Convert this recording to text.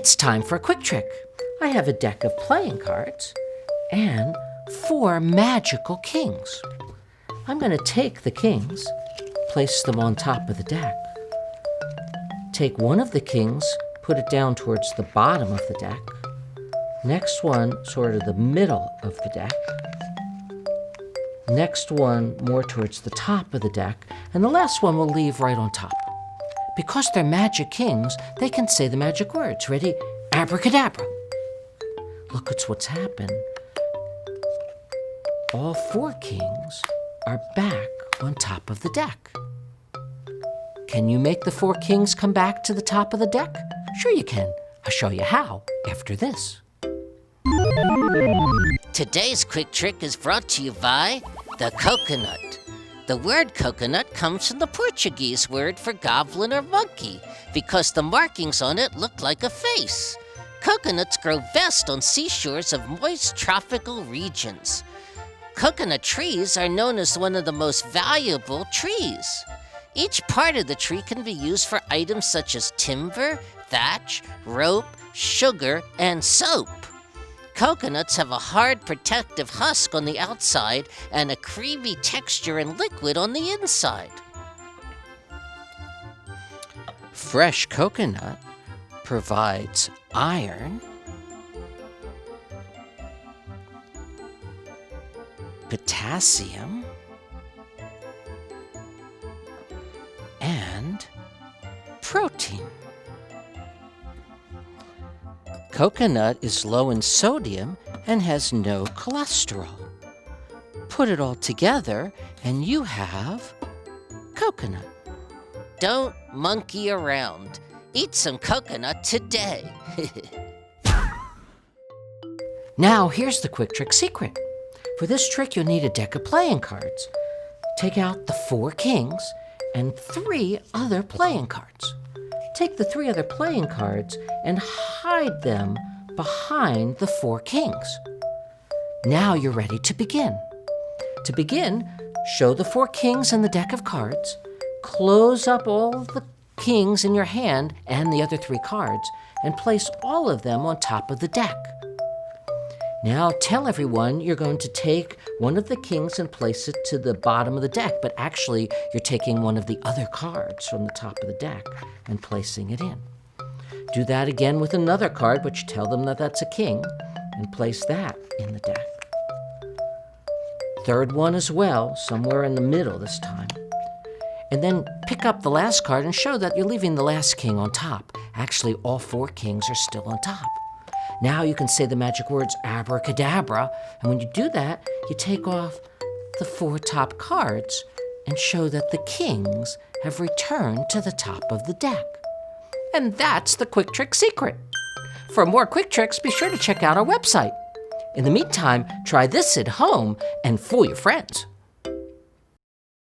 It's time for a quick trick. I have a deck of playing cards and 4 magical kings. I'm going to take the kings, place them on top of the deck. Take one of the kings, put it down towards the bottom of the deck. Next one, sort of the middle of the deck. Next one, more towards the top of the deck. And the last one we'll leave right on top. Because they're magic kings, they can say the magic words. Ready? Abracadabra. Look at what's happened. All 4 kings are back on top of the deck. Can you make the 4 kings come back to the top of the deck? Sure you can. I'll show you how after this. Today's quick trick is brought to you by the coconut. The word coconut comes from the Portuguese word for goblin or monkey because the markings on it look like a face. Coconuts grow best on seashores of moist tropical regions. Coconut trees are known as one of the most valuable trees. Each part of the tree can be used for items such as timber, thatch, rope, sugar, and soap. Coconuts have a hard protective husk on the outside and a creamy texture and liquid on the inside. Fresh coconut provides iron, potassium, and protein. Coconut is low in sodium and has no cholesterol. Put it all together and you have coconut. Don't monkey around. Eat some coconut today. Now here's the quick trick secret. For this trick you'll need a deck of playing cards. Take out the 4 kings and 3 other playing cards. Take the 3 other playing cards and hide them behind the 4 kings. Now you're ready to begin. To begin, show the 4 kings in the deck of cards, close up all of the kings in your hand and the other 3 cards, and place all of them on top of the deck. Now tell everyone you're going to take one of the kings and place it to the bottom of the deck, but actually you're taking one of the other cards from the top of the deck and placing it in. Do that again with another card, but you tell them that that's a king, and place that in the deck. Third one as well, somewhere in the middle this time. And then pick up the last card and show that you're leaving the last king on top. Actually, all 4 kings are still on top. Now you can say the magic words abracadabra, and when you do that, you take off the 4 top cards and show that the kings have returned to the top of the deck. And that's the quick trick secret. For more quick tricks, be sure to check out our website. In the meantime, try this at home and fool your friends.